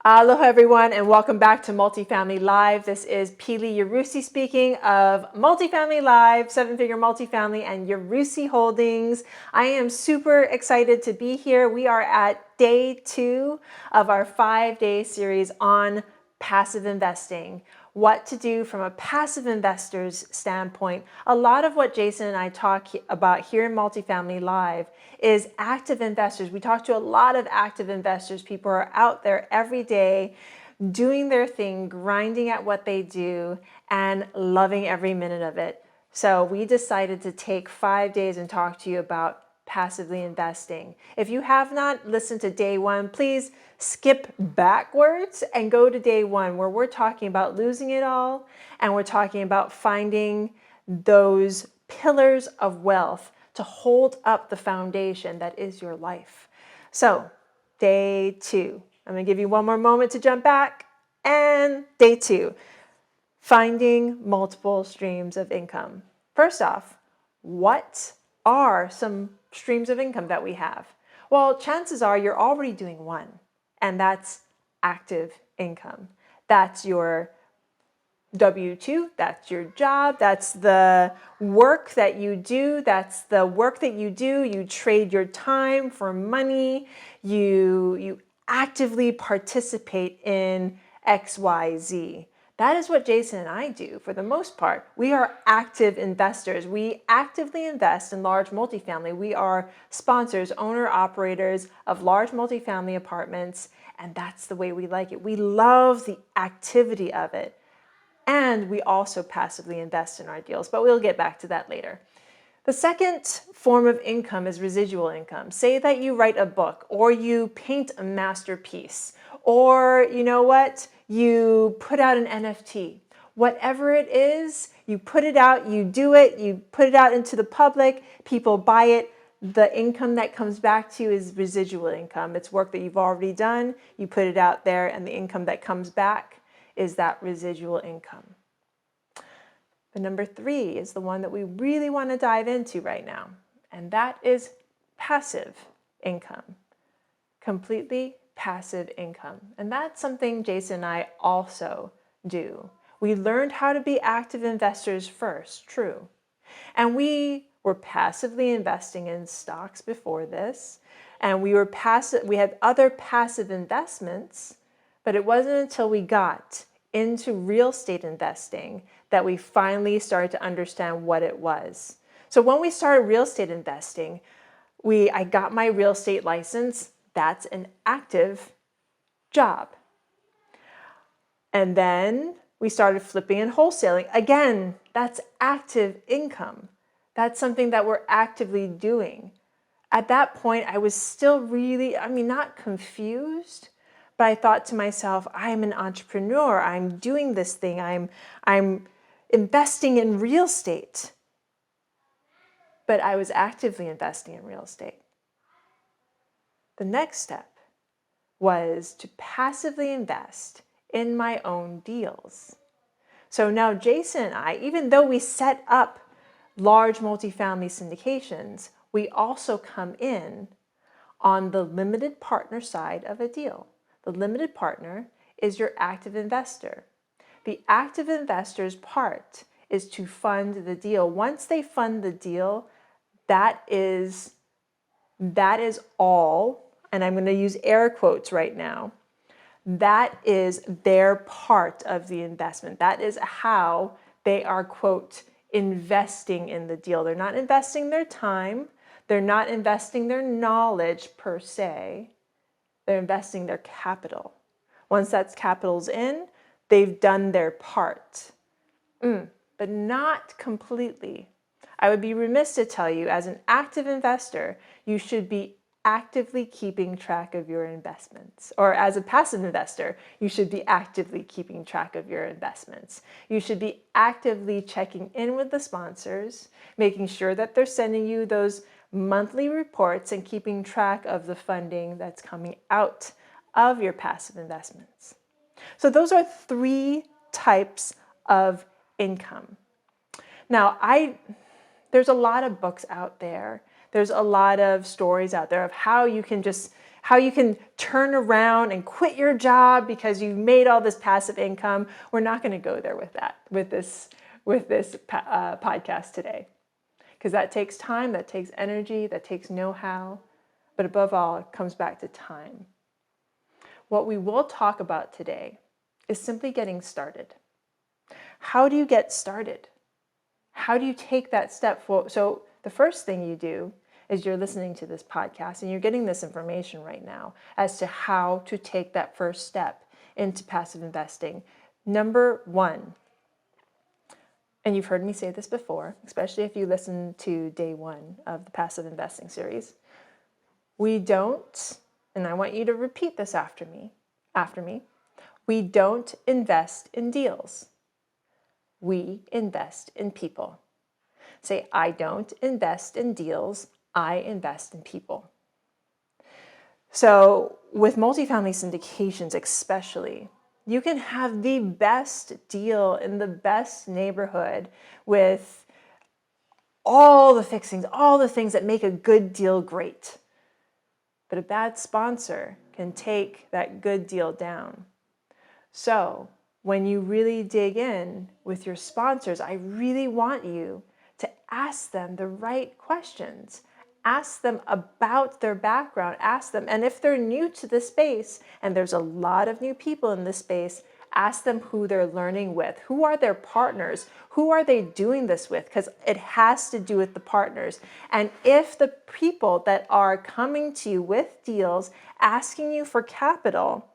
Aloha everyone and welcome back to Multifamily Live. This is Pili Yarusi speaking of Multifamily Live, Seven-Figure Multifamily and Yarusi Holdings. I am super excited to be here. We are at day 2 of our 5-day series on passive investing. What to do from a passive investor's standpoint. A lot of what Jason and I talk about here in Multifamily Live is active investors. We talk to a lot of active investors. People are out there every day doing their thing, grinding at what they do, and loving every minute of it. So we decided to take 5 days and talk to you about passively investing. If you have not listened to day 1, please skip backwards and go to day 1 where we're talking about losing it all and we're talking about finding those pillars of wealth to hold up the foundation that is your life. So day 2, I'm going to give you one more moment to jump back, and day 2, finding multiple streams of income. First off, what are some streams of income that we have? Well, chances are you're already doing one, and that's active income. That's your W-2, that's your job, that's the work that you do, you trade your time for money, you actively participate in XYZ. That is what Jason and I do for the most part. We are active investors. We actively invest in large multifamily. We are sponsors, owner-operators of large multifamily apartments, and that's the way we like it. We love the activity of it. And we also passively invest in our deals, but we'll get back to that later. The second form of income is residual income. Say that you write a book, or you paint a masterpiece, or you know what, you put out an NFT. Whatever it is, you put it out, you do it, you put it out into the public, people buy it. The income that comes back to you is residual income. It's work that you've already done, you put it out there, and the income that comes back is that residual income. The number 3 is the one that we really want to dive into right now, and that is passive income. Completely passive income. And that's something Jason and I also do. We learned how to be active investors first, true. And we were passively investing in stocks before this, and we had other passive investments, but it wasn't until we got into real estate investing that we finally started to understand what it was. So when we started real estate investing, I got my real estate license. That's an active job. And then we started flipping and wholesaling. Again, that's active income. That's something that we're actively doing. At that point, I was still really, not confused, but I thought to myself, I'm an entrepreneur. I'm doing this thing. I'm investing in real estate. But I was actively investing in real estate. The next step was to passively invest in my own deals. So now Jason and I, even though we set up large multifamily syndications, we also come in on the limited partner side of a deal. The limited partner is your active investor. The active investor's part is to fund the deal. Once they fund the deal, that is all, and I'm going to use air quotes right now, that is their part of the investment. That is how they are, quote, investing in the deal. They're not investing their time. They're not investing their knowledge per se. They're investing their capital. Once that capital's in, they've done their part. But not completely. I would be remiss to tell you, as an active investor, you should be actively keeping track of your investments. Or as a passive investor, you should be actively keeping track of your investments. You should be actively checking in with the sponsors, making sure that they're sending you those monthly reports and keeping track of the funding that's coming out of your passive investments. So those are 3 types of income. Now, there's a lot of books out there There's a lot of stories out there of how you can turn around and quit your job because you made all this passive income. We're not going to go there with this podcast today, because that takes time, that takes energy, that takes know-how, but above all, it comes back to time. What we will talk about today is simply getting started. How do you get started? How do you take that step forward? So the first thing you do is you're listening to this podcast and you're getting this information right now as to how to take that first step into passive investing. Number one, and you've heard me say this before, especially if you listen to day one of the passive investing series, we don't, and I want you to repeat this after me, we don't invest in deals. We invest in people. Say, I don't invest in deals, I invest in people. So with multifamily syndications especially, you can have the best deal in the best neighborhood with all the fixings, all the things that make a good deal great. But a bad sponsor can take that good deal down. So when you really dig in with your sponsors, I really want you to ask them the right questions. Ask them about their background. Ask them, and if they're new to the space, and there's a lot of new people in this space, ask them who they're learning with. Who are their partners? Who are they doing this with? Because it has to do with the partners. And if the people that are coming to you with deals, asking you for capital,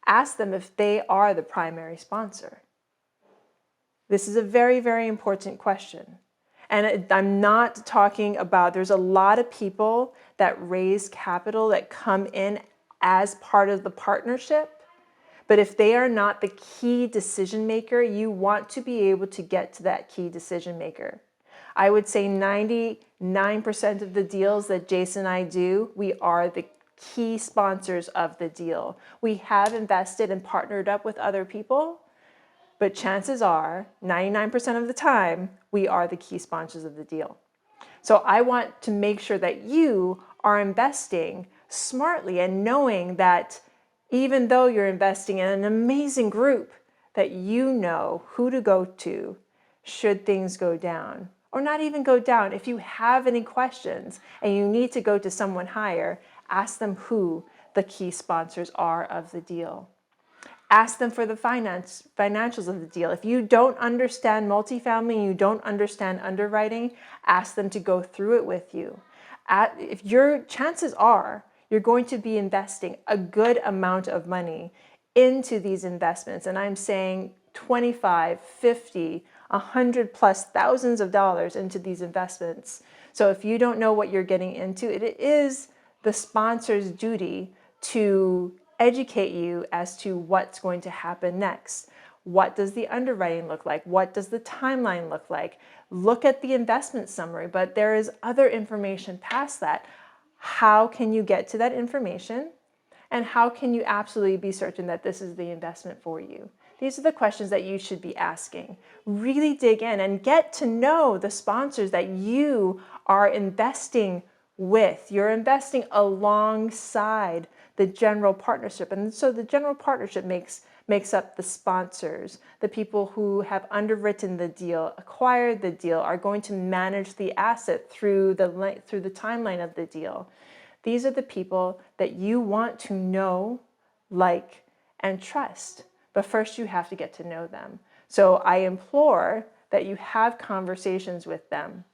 ask them if they are the primary sponsor. This is a very, very important question. And I'm not talking about, there's a lot of people that raise capital that come in as part of the partnership. But if they are not the key decision maker, you want to be able to get to that key decision maker. I would say 99% of the deals that Jason and I do, we are the key sponsors of the deal. We have invested and partnered up with other people, but chances are 99% of the time, we are the key sponsors of the deal. So I want to make sure that you are investing smartly and knowing that even though you're investing in an amazing group, that you know who to go to should things go down, or not even go down. If you have any questions and you need to go to someone higher, ask them who the key sponsors are of the deal. Ask them for the financials of the deal. If you don't understand multifamily and you don't understand underwriting, ask them to go through it with you. If your chances are you're going to be investing a good amount of money into these investments, and I'm saying 25, 50, 100 plus thousands of dollars into these investments. So if you don't know what you're getting into, it is the sponsor's duty to educate you as to what's going to happen next. What does the underwriting look like? What does the timeline look like? Look at the investment summary, but there is other information past that. How can you get to that information? And how can you absolutely be certain that this is the investment for you? These are the questions that you should be asking. Really dig in and get to know the sponsors that you are investing with. You're investing alongside the general partnership. And so the general partnership makes up the sponsors. The people who have underwritten the deal, acquired the deal, are going to manage the asset through the timeline of the deal. These are the people that you want to know, like, and trust. But first you have to get to know them. So I implore that you have conversations with them.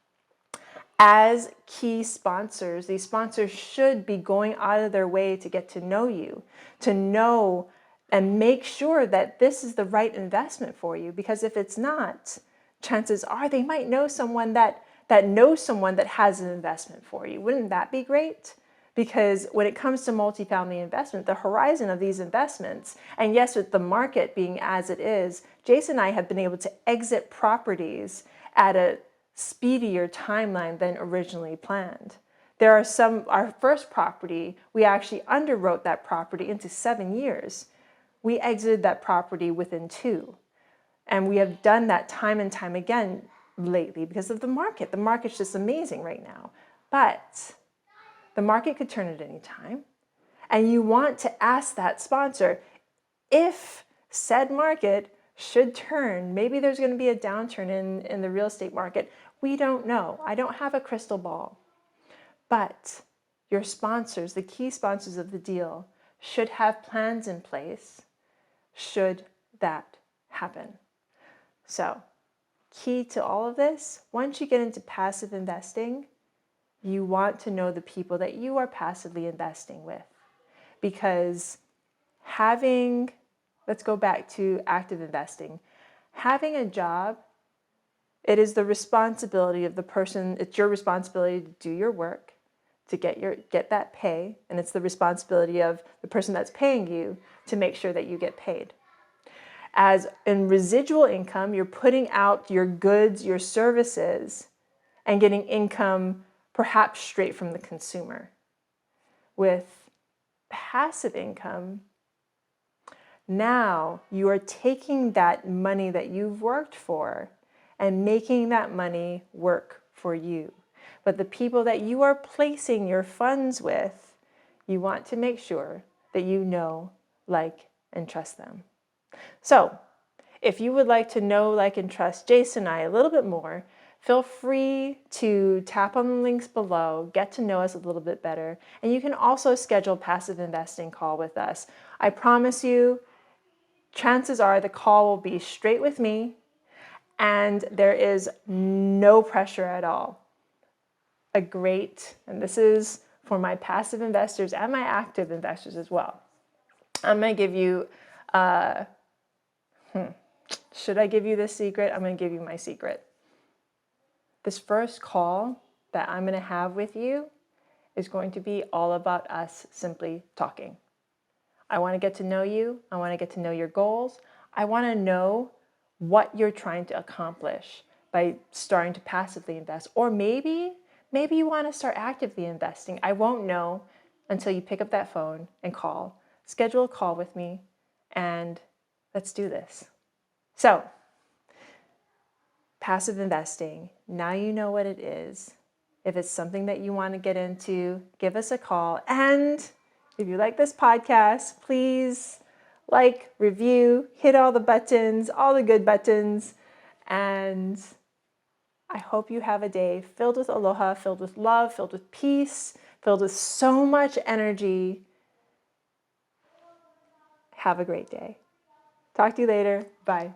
As key sponsors, these sponsors should be going out of their way to get to know you, to know and make sure that this is the right investment for you. Because if it's not, chances are they might know someone that knows someone that has an investment for you. Wouldn't that be great? Because when it comes to multifamily investment, the horizon of these investments, and yes, with the market being as it is, Jason and I have been able to exit properties at a speedier timeline than originally planned. There are our first property, we actually underwrote that property into 7 years. We exited that property within 2. And we have done that time and time again lately because of the market. The market's just amazing right now. But the market could turn at any time. And you want to ask that sponsor, if said market should turn, maybe there's going to be a downturn in the real estate market. We don't know. I don't have a crystal ball. But your sponsors, the key sponsors of the deal, should have plans in place should that happen. So, key to all of this, once you get into passive investing, you want to know the people that you are passively investing with. Because let's go back to active investing. Having a job, it is the responsibility of the person, it's your responsibility to do your work, to get that pay, and it's the responsibility of the person that's paying you to make sure that you get paid. As in residual income, you're putting out your goods, your services, and getting income perhaps straight from the consumer. With passive income, now you are taking that money that you've worked for and making that money work for you. But the people that you are placing your funds with, you want to make sure that you know, like, and trust them. So, if you would like to know, like, and trust Jason and I a little bit more, feel free to tap on the links below, get to know us a little bit better, and you can also schedule a passive investing call with us. I promise you, chances are the call will be straight with me, and there is no pressure at all. And this is for my passive investors and my active investors as well. I'm going to give you, should I give you this secret? I'm going to give you my secret. This first call that I'm going to have with you is going to be all about us simply talking. I want to get to know you. I want to get to know your goals. I want to know what you're trying to accomplish by starting to passively invest. Or maybe you want to start actively investing. I won't know until you pick up that phone and call. Schedule a call with me, and let's do this. So, passive investing, now you know what it is. If it's something that you want to get into, give us a call. And if you like this podcast, please like, review, hit all the buttons, all the good buttons. And I hope you have a day filled with aloha, filled with love, filled with peace, filled with so much energy. Have a great day. Talk to you later. Bye.